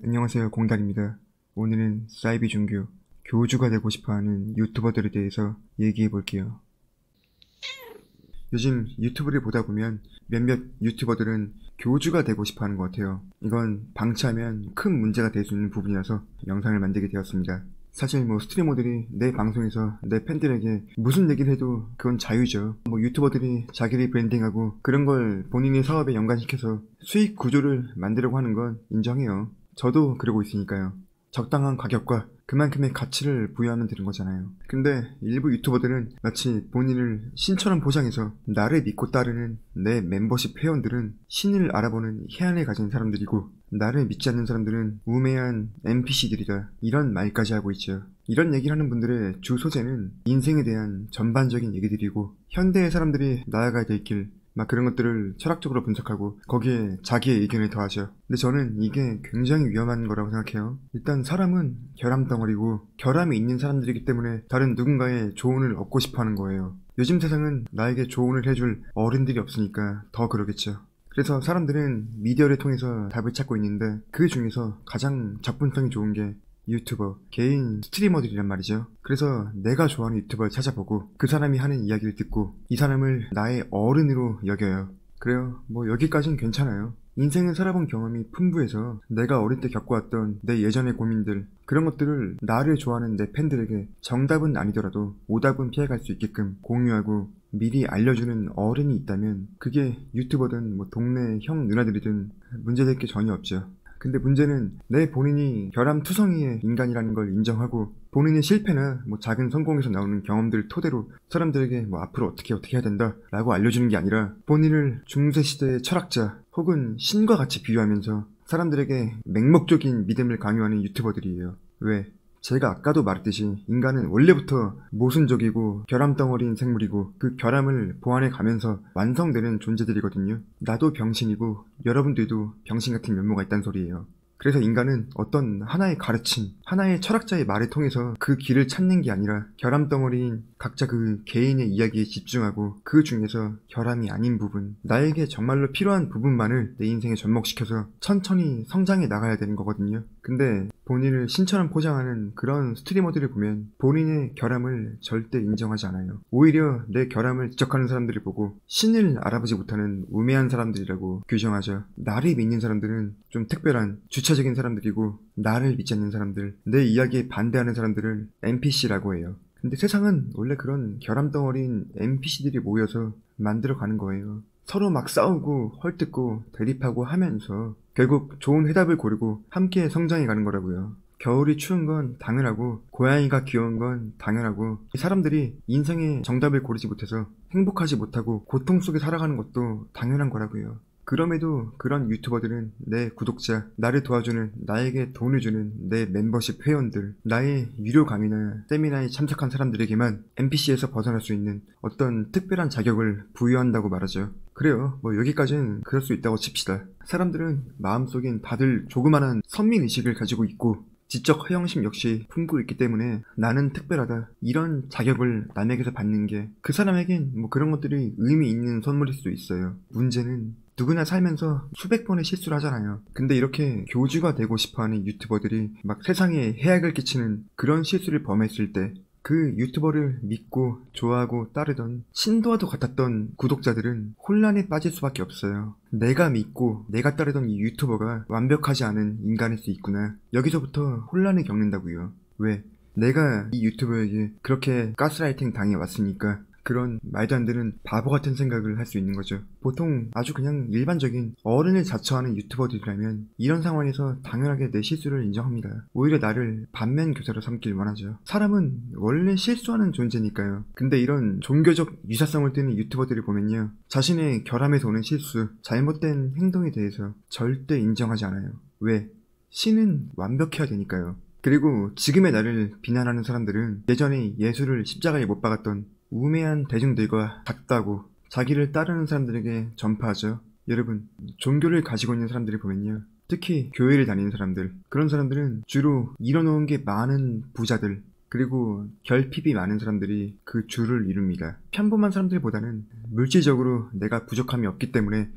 안녕하세요, 공달입니다. 오늘은 사이비 종교, 교주가 되고 싶어하는 유튜버들에 대해서 얘기해 볼게요. 요즘 유튜브를 보다 보면 몇몇 유튜버들은 교주가 되고 싶어하는 것 같아요. 이건 방치하면 큰 문제가 될 수 있는 부분이라서 영상을 만들게 되었습니다. 사실 스트리머들이 내 방송에서 내 팬들에게 무슨 얘기를 해도 그건 자유죠. 유튜버들이 자기를 브랜딩하고 그런 걸 본인의 사업에 연관시켜서 수익 구조를 만들려고 하는 건 인정해요. 저도 그러고 있으니까요. 적당한 가격과 그만큼의 가치를 부여하면 되는 거잖아요. 근데 일부 유튜버들은 마치 본인을 신처럼 포장해서 나를 믿고 따르는 내 멤버십 회원들은 신을 알아보는 해안을 가진 사람들이고 나를 믿지 않는 사람들은 우매한 NPC들이다, 이런 말까지 하고 있죠. 이런 얘기를 하는 분들의 주 소재는 인생에 대한 전반적인 얘기들이고 현대의 사람들이 나아가야 될 길, 그런 것들을 철학적으로 분석하고 거기에 자기의 의견을 더하죠. 근데 저는 이게 굉장히 위험한 거라고 생각해요. 일단 사람은 결함덩어리고 결함이 있는 사람들이기 때문에 다른 누군가의 조언을 얻고 싶어 하는 거예요. 요즘 세상은 나에게 조언을 해줄 어른들이 없으니까 더 그러겠죠. 그래서 사람들은 미디어를 통해서 답을 찾고 있는데 그 중에서 가장 접근성이 좋은 게 유튜버, 개인 스트리머들이란 말이죠. 그래서 내가 좋아하는 유튜버를 찾아보고 그 사람이 하는 이야기를 듣고 이 사람을 나의 어른으로 여겨요. 그래요, 여기까진 괜찮아요. 인생을 살아본 경험이 풍부해서 내가 어릴 때 겪어왔던 내 예전의 고민들, 그런 것들을 나를 좋아하는 내 팬들에게 정답은 아니더라도 오답은 피해갈 수 있게끔 공유하고 미리 알려주는 어른이 있다면 그게 유튜버든 동네 형 누나들이든 문제될 게 전혀 없죠. 근데 문제는 내 본인이 결함투성이의 인간이라는 걸 인정하고 본인의 실패나 작은 성공에서 나오는 경험들을 토대로 사람들에게 앞으로 어떻게 해야 된다 라고 알려주는 게 아니라 본인을 중세시대의 철학자 혹은 신과 같이 비유하면서 사람들에게 맹목적인 믿음을 강요하는 유튜버들이에요. 왜? 제가 아까도 말했듯이 인간은 원래부터 모순적이고 결함덩어리인 생물이고 그 결함을 보완해 가면서 완성되는 존재들이거든요. 나도 병신이고 여러분들도 병신 같은 면모가 있단 소리예요. 그래서 인간은 어떤 하나의 가르침, 하나의 철학자의 말을 통해서 그 길을 찾는 게 아니라 결함덩어리인 각자 그 개인의 이야기에 집중하고 그 중에서 결함이 아닌 부분, 나에게 정말로 필요한 부분만을 내 인생에 접목시켜서 천천히 성장해 나가야 되는 거거든요. 근데 본인을 신처럼 포장하는 그런 스트리머들을 보면 본인의 결함을 절대 인정하지 않아요. 오히려 내 결함을 지적하는 사람들을 보고 신을 알아보지 못하는 우매한 사람들이라고 규정하죠. 나를 믿는 사람들은 좀 특별한 주체적인 사람들이고 나를 믿지 않는 사람들, 내 이야기에 반대하는 사람들을 NPC라고 해요. 근데 세상은 원래 그런 결함덩어리인 NPC들이 모여서 만들어가는 거예요. 서로 싸우고 헐뜯고 대립하고 하면서 결국 좋은 해답을 고르고 함께 성장해 가는 거라고요. 겨울이 추운 건 당연하고 고양이가 귀여운 건 당연하고 사람들이 인생의 정답을 고르지 못해서 행복하지 못하고 고통 속에 살아가는 것도 당연한 거라고요. 그럼에도 그런 유튜버들은 내 구독자, 나를 도와주는, 나에게 돈을 주는 내 멤버십 회원들, 나의 유료 강의나 세미나에 참석한 사람들에게만 NPC에서 벗어날 수 있는 어떤 특별한 자격을 부여한다고 말하죠. 그래요, 여기까지는 그럴 수 있다고 칩시다. 사람들은 마음속엔 다들 조그마한 선민의식을 가지고 있고 지적 허영심 역시 품고 있기 때문에 나는 특별하다, 이런 자격을 남에게서 받는 게 그 사람에겐 그런 것들이 의미 있는 선물일 수도 있어요. 문제는 누구나 살면서 수백 번의 실수를 하잖아요. 근데 이렇게 교주가 되고 싶어하는 유튜버들이 세상에 해악을 끼치는 그런 실수를 범했을 때 그 유튜버를 믿고 좋아하고 따르던 신도와도 같았던 구독자들은 혼란에 빠질 수밖에 없어요. 내가 믿고 내가 따르던 이 유튜버가 완벽하지 않은 인간일 수 있구나, 여기서부터 혼란을 겪는다고요. 왜? 내가 이 유튜버에게 그렇게 가스라이팅 당해왔으니까 그런 말도 안 되는 바보 같은 생각을 할 수 있는 거죠. 보통 아주 그냥 일반적인 어른을 자처하는 유튜버들이라면 이런 상황에서 당연하게 내 실수를 인정합니다. 오히려 나를 반면 교사로 삼길 원하죠. 사람은 원래 실수하는 존재니까요. 근데 이런 종교적 유사성을 띠는 유튜버들을 보면요, 자신의 결함에서 오는 실수, 잘못된 행동에 대해서 절대 인정하지 않아요. 왜? 신은 완벽해야 되니까요. 그리고 지금의 나를 비난하는 사람들은 예전에 예수를 십자가에 못 박았던 우매한 대중들과 같다고 자기를 따르는 사람들에게 전파하죠. 여러분, 종교를 가지고 있는 사람들을 보면요, 특히 교회를 다니는 사람들, 그런 사람들은 주로 이뤄놓은 게 많은 부자들, 그리고 결핍이 많은 사람들이 그 주를 이룹니다. 평범한 사람들보다는 물질적으로 내가 부족함이 없기 때문에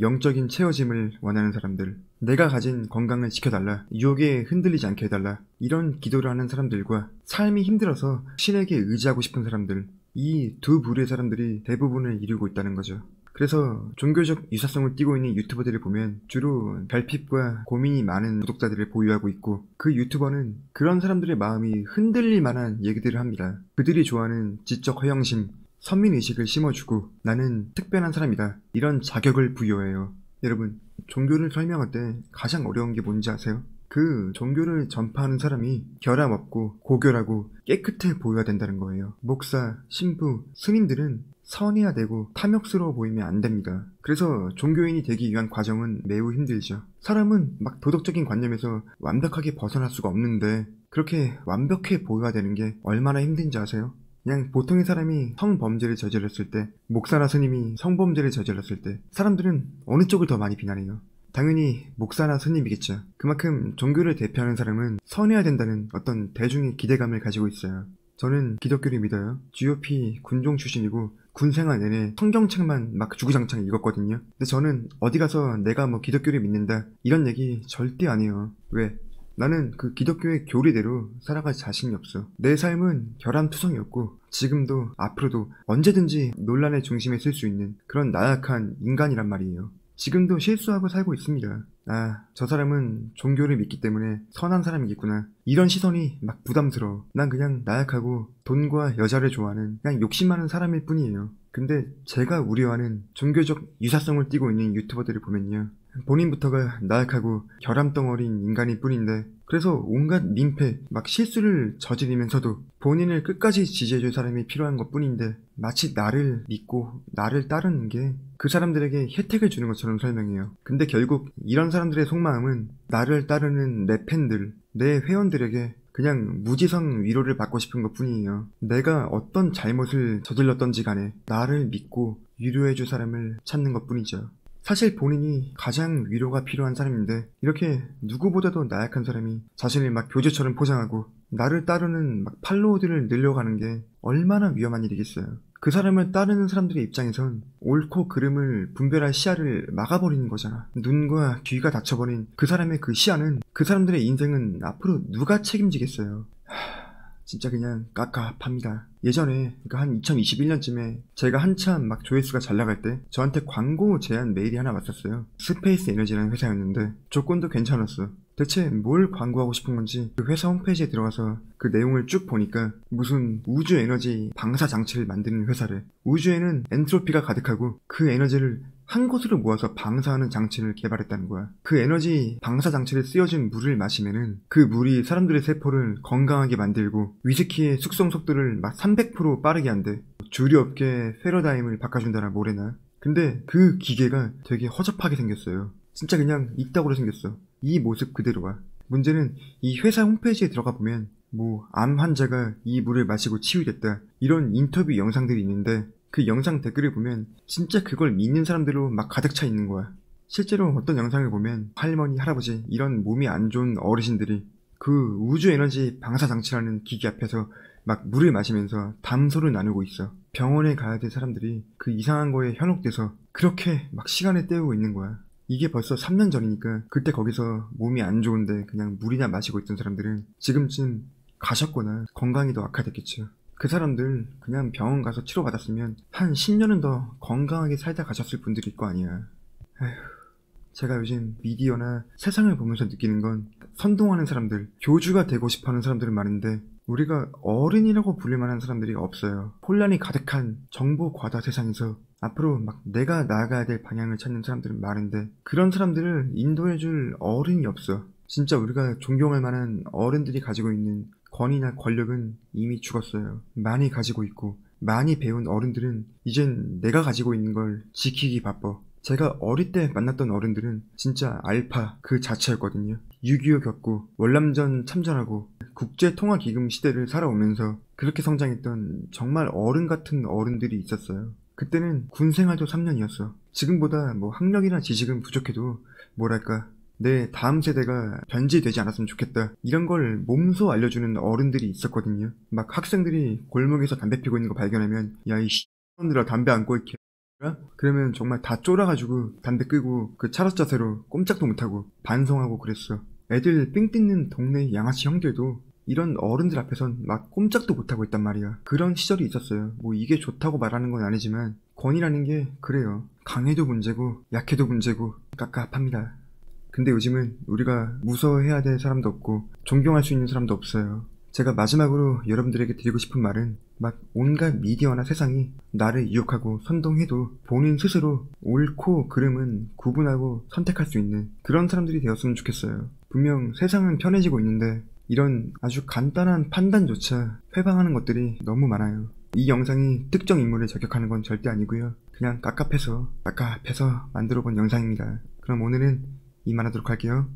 영적인 채워짐을 원하는 사람들, 내가 가진 건강을 지켜달라, 유혹에 흔들리지 않게 해달라, 이런 기도를 하는 사람들과 삶이 힘들어서 신에게 의지하고 싶은 사람들, 이 두 부류의 사람들이 대부분을 이루고 있다는 거죠. 그래서 종교적 유사성을 띠고 있는 유튜버들을 보면 주로 결핍과 고민이 많은 구독자들을 보유하고 있고, 그 유튜버는 그런 사람들의 마음이 흔들릴 만한 얘기들을 합니다. 그들이 좋아하는 지적 허영심, 선민의식을 심어주고 나는 특별한 사람이다, 이런 자격을 부여해요. 여러분, 종교를 설명할 때 가장 어려운 게 뭔지 아세요? 그 종교를 전파하는 사람이 결함 없고 고결하고 깨끗해 보여야 된다는 거예요. 목사, 신부, 스님들은 선해야 되고 탐욕스러워 보이면 안 됩니다. 그래서 종교인이 되기 위한 과정은 매우 힘들죠. 사람은 막 도덕적인 관념에서 완벽하게 벗어날 수가 없는데 그렇게 완벽해 보여야 되는 게 얼마나 힘든지 아세요? 그냥 보통의 사람이 성범죄를 저질렀을 때, 목사나 스님이 성범죄를 저질렀을 때 사람들은 어느 쪽을 더 많이 비난해요? 당연히 목사나 스님이겠죠. 그만큼 종교를 대표하는 사람은 선해야 된다는 어떤 대중의 기대감을 가지고 있어요. 저는 기독교를 믿어요. GOP 군종 출신이고 군생활 내내 성경책만 막 주구장창 읽었거든요. 근데 저는 어디 가서 내가 뭐 기독교를 믿는다 이런 얘기 절대 안 해요. 왜? 나는 그 기독교의 교리대로 살아갈 자신이 없어. 내 삶은 결함투성이었고 지금도 앞으로도 언제든지 논란의 중심에 설 수 있는 그런 나약한 인간이란 말이에요. 지금도 실수하고 살고 있습니다. 아, 저 사람은 종교를 믿기 때문에 선한 사람이겠구나, 이런 시선이 막 부담스러워. 난 그냥 나약하고 돈과 여자를 좋아하는 그냥 욕심 많은 사람일 뿐이에요. 근데 제가 우려하는 종교적 유사성을 띠고 있는 유튜버들을 보면요, 본인부터가 나약하고 결함덩어리인 인간일 뿐인데 그래서 온갖 민폐, 막 실수를 저지르면서도 본인을 끝까지 지지해줄 사람이 필요한 것 뿐인데 마치 나를 믿고 나를 따르는 게 그 사람들에게 혜택을 주는 것처럼 설명해요. 근데 결국 이런 사람들의 속마음은 나를 따르는 내 팬들, 내 회원들에게 그냥 무지성 위로를 받고 싶은 것 뿐이에요. 내가 어떤 잘못을 저질렀던지 간에 나를 믿고 위로해줄 사람을 찾는 것 뿐이죠. 사실 본인이 가장 위로가 필요한 사람인데 이렇게 누구보다도 나약한 사람이 자신을 막 교주처럼 포장하고 나를 따르는 막 팔로워들을 늘려가는 게 얼마나 위험한 일이겠어요. 그 사람을 따르는 사람들의 입장에선 옳고 그름을 분별할 시야를 막아버리는 거잖아. 눈과 귀가 닫혀버린 그 사람의 그 시야는, 그 사람들의 인생은 앞으로 누가 책임지겠어요. 진짜 그냥 깝깝합니다. 예전에 그러니까 한 2021년쯤에 제가 한참 막 조회수가 잘 나갈 때 저한테 광고 제안 메일이 하나 왔었어요. 스페이스 에너지라는 회사였는데 조건도 괜찮았어. 대체 뭘 광고하고 싶은 건지 그 회사 홈페이지에 들어가서 그 내용을 쭉 보니까 무슨 우주 에너지 방사 장치를 만드는 회사래. 우주에는 엔트로피가 가득하고 그 에너지를 한 곳으로 모아서 방사하는 장치를 개발했다는 거야. 그 에너지 방사 장치를 쓰여진 물을 마시면은 그 물이 사람들의 세포를 건강하게 만들고 위스키의 숙성 속도를 막 300% 빠르게 한대. 주류 업계 패러다임을 바꿔준다나 뭐래나. 근데 그 기계가 되게 허접하게 생겼어요. 진짜 그냥 이따구로 생겼어. 이 모습 그대로야. 문제는 이 회사 홈페이지에 들어가 보면 뭐 암 환자가 이 물을 마시고 치유됐다 이런 인터뷰 영상들이 있는데 그 영상 댓글을 보면 진짜 그걸 믿는 사람들로 막 가득 차 있는 거야. 실제로 어떤 영상을 보면 할머니, 할아버지 이런 몸이 안 좋은 어르신들이 그 우주 에너지 방사 장치라는 기기 앞에서 막 물을 마시면서 담소를 나누고 있어. 병원에 가야 될 사람들이 그 이상한 거에 현혹돼서 그렇게 막 시간을 때우고 있는 거야. 이게 벌써 3년 전이니까 그때 거기서 몸이 안 좋은데 그냥 물이나 마시고 있던 사람들은 지금쯤 가셨거나 건강이 더 악화됐겠죠. 그 사람들 그냥 병원 가서 치료받았으면 한 10년은 더 건강하게 살다 가셨을 분들일 거 아니야. 에휴, 제가 요즘 미디어나 세상을 보면서 느끼는 건 선동하는 사람들, 교주가 되고 싶어하는 사람들은 많은데 우리가 어른이라고 부를 만한 사람들이 없어요. 혼란이 가득한 정보 과다 세상에서 앞으로 막 내가 나아가야 될 방향을 찾는 사람들은 많은데 그런 사람들을 인도해줄 어른이 없어. 진짜 우리가 존경할 만한 어른들이 가지고 있는 권위나 권력은 이미 죽었어요. 많이 가지고 있고 많이 배운 어른들은 이젠 내가 가지고 있는 걸 지키기 바빠. 제가 어릴 때 만났던 어른들은 진짜 알파 그 자체였거든요. 6.25 겪고 월남전 참전하고 국제통화기금 시대를 살아오면서 그렇게 성장했던 정말 어른 같은 어른들이 있었어요. 그때는 군생활도 3년이었어. 지금보다 뭐 학력이나 지식은 부족해도 뭐랄까 내 다음 세대가 변질되지 않았으면 좋겠다 이런 걸 몸소 알려주는 어른들이 있었거든요. 막 학생들이 골목에서 담배 피고 있는 거 발견하면 야 이 씨X들아 담배 안 꺼 이렇게 그러면 정말 다 쫄아가지고 담배 끄고 그 차렷 자세로 꼼짝도 못하고 반성하고 그랬어. 애들 삥 뜯는 동네 양아치 형들도 이런 어른들 앞에선 막 꼼짝도 못하고 있단 말이야. 그런 시절이 있었어요. 뭐 이게 좋다고 말하는 건 아니지만 권위라는 게 그래요. 강해도 문제고 약해도 문제고 깝깝합니다. 근데 요즘은 우리가 무서워해야 될 사람도 없고 존경할 수 있는 사람도 없어요. 제가 마지막으로 여러분들에게 드리고 싶은 말은 막 온갖 미디어나 세상이 나를 유혹하고 선동해도 본인 스스로 옳고 그름은 구분하고 선택할 수 있는 그런 사람들이 되었으면 좋겠어요. 분명 세상은 편해지고 있는데 이런 아주 간단한 판단조차 회방하는 것들이 너무 많아요. 이 영상이 특정 인물을 저격하는 건 절대 아니고요. 그냥 깝깝해서 만들어본 영상입니다. 그럼 오늘은 이만하도록 할게요.